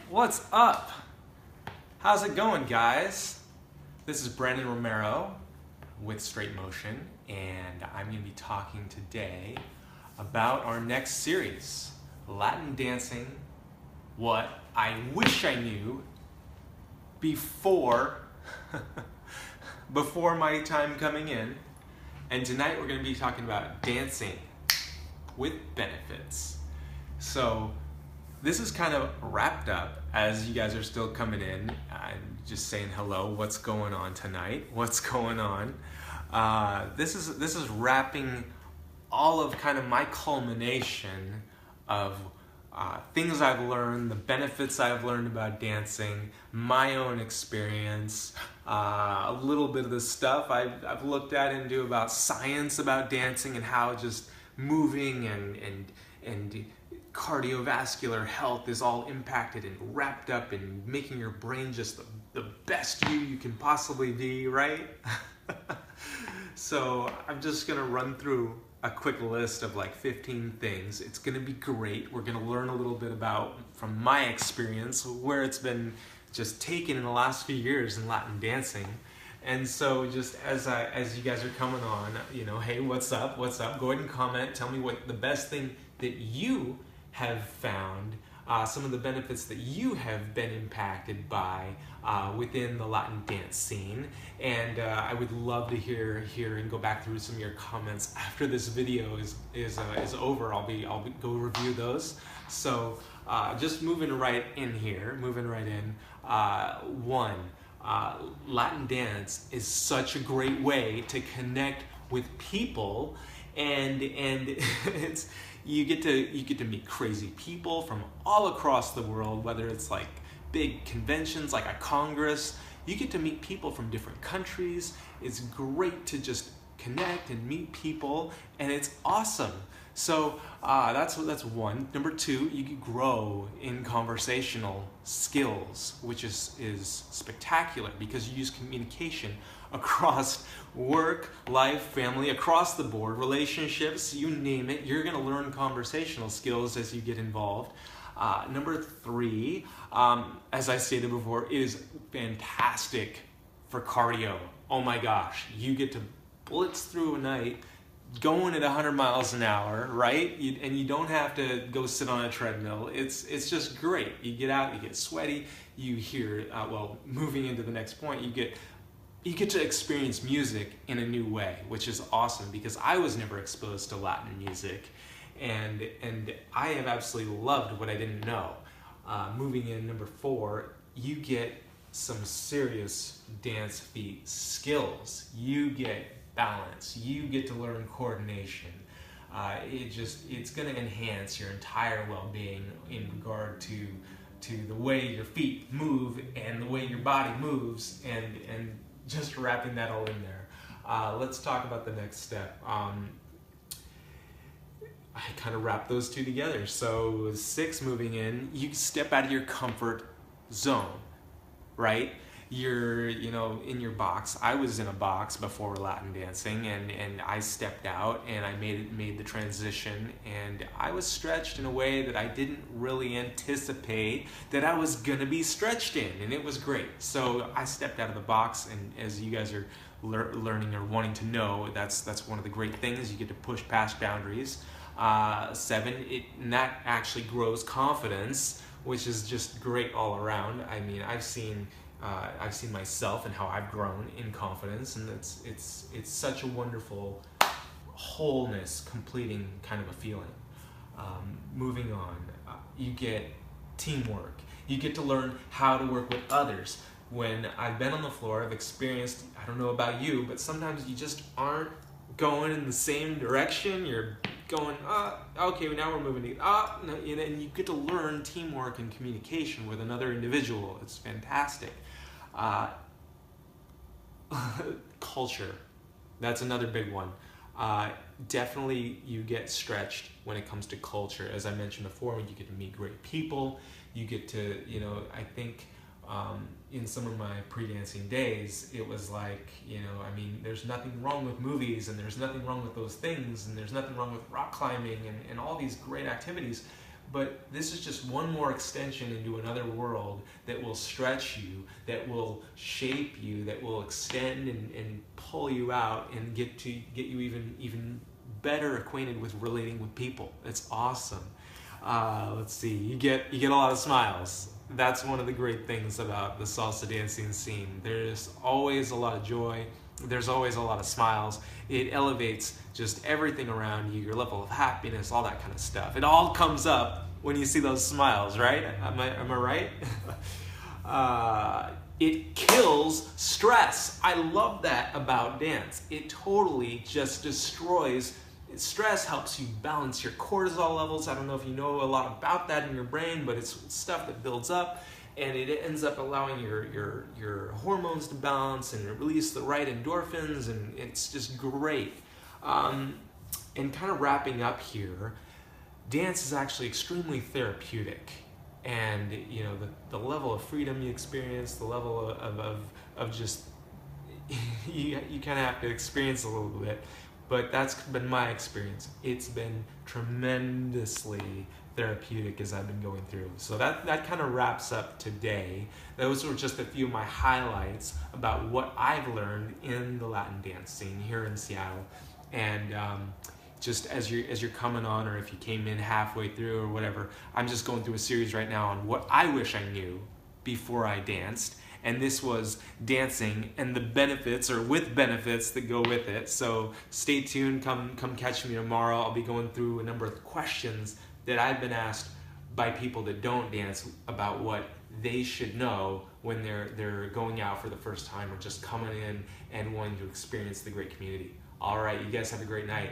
What's up? How's it going, guys? This is Brandon Romero with Straight Motion, and I'm going to be talking today about our next series, Latin Dancing, What I Wish I Knew before my time coming in. And tonight we're going to be talking about dancing with benefits. So this is kind of wrapped up as you guys are still coming in. I'm just saying hello. What's going on tonight? What's going on? This is wrapping all of kind of my culmination of things I've learned, the benefits I've learned about dancing, my own experience, a little bit of the stuff I've looked at into about science about dancing and how just moving and cardiovascular health is all impacted and wrapped up in making your brain just the best you can possibly be, right? So I'm just gonna run through a quick list of like 15 things. It's gonna be great. We're gonna learn a little bit about, from my experience, where it's been just taken in the last few years in Latin dancing. And so just as you guys are coming on, hey, what's up? Go ahead and comment. Tell me what the best thing that you have found, some of the benefits that you have been impacted by within the Latin dance scene. And I would love to hear and go back through some of your comments after this video is over. I'll go review those. So just moving right in. Latin dance is such a great way to connect with people, and you get to meet crazy people from all across the world, whether it's like big conventions like a Congress. You get to meet people from different countries. It's great to just connect and meet people, and it's awesome. So that's one. Number two, you can grow in conversational skills, which is spectacular because you use communication across work, life, family, across the board, relationships, you name it. You're going to learn conversational skills as you get involved. Number three, as I stated before, it is fantastic for cardio. Oh my gosh, you get to blitz through a night going at 100 miles an hour, right? And you don't have to go sit on a treadmill. It's just great. You get out, you get sweaty, you hear, moving into the next point, you get to experience music in a new way, which is awesome because I was never exposed to Latin music, and I have absolutely loved what I didn't know. Moving in, number four, you get some serious dance feet skills. You get balance. You get to learn coordination. It's going to enhance your entire well-being in regard to the way your feet move and the way your body moves, and just wrapping that all in there. Let's talk about the next step. I kind of wrap those two together. So 6, moving in, you step out of your comfort zone, right? You're in your box. I was in a box before Latin dancing, and I stepped out and I made the transition, and I was stretched in a way that I didn't really anticipate that I was gonna be stretched in, and it was great. So I stepped out of the box, and as you guys are learning or wanting to know, that's one of the great things. You get to push past boundaries. 7, and that actually grows confidence, which is just great all around. I mean, I've seen myself and how I've grown in confidence, and it's such a wonderful wholeness, completing kind of a feeling. Moving on, you get teamwork. You get to learn how to work with others. When I've been on the floor, I've experienced, I don't know about you, but sometimes you just aren't going in the same direction. You're going, okay, now we're moving, no, and you get to learn teamwork and communication with another individual. It's fantastic. Culture, that's another big one. Definitely you get stretched when it comes to culture. As I mentioned before, you get to meet great people. You get to, I think in some of my pre-dancing days, it was like, there's nothing wrong with movies, and there's nothing wrong with those things, and there's nothing wrong with rock climbing and all these great activities. but this is just one more extension into another world that will stretch you, that will shape you, that will extend and pull you out and get you even better acquainted with relating with people. It's awesome. Let's see, you get a lot of smiles. That's one of the great things about the salsa dancing scene. There's always a lot of joy. There's always a lot of smiles. It elevates just everything around you, your level of happiness, all that kind of stuff. It all comes up when you see those smiles, right? Am I right? It kills stress. I love that about dance. It totally just destroys stress. Helps you balance your cortisol levels. I don't know if you know a lot about that in your brain, but it's stuff that builds up, and it ends up allowing your hormones to balance and release the right endorphins, and it's just great. And kind of wrapping up here, dance is actually extremely therapeutic, and you know the level of freedom you experience, the level of just you kind of have to experience a little bit. But that's been my experience. It's been tremendously therapeutic as I've been going through. So that kind of wraps up today. Those were just a few of my highlights about what I've learned in the Latin dance scene here in Seattle. And just as you're coming on, or if you came in halfway through or whatever, I'm just going through a series right now on what I wish I knew before I danced. And this was dancing and the benefits, or with benefits, that go with it. So stay tuned, come catch me tomorrow. I'll be going through a number of questions that I've been asked by people that don't dance about what they should know when they're going out for the first time, or just coming in and wanting to experience the great community. All right, you guys have a great night.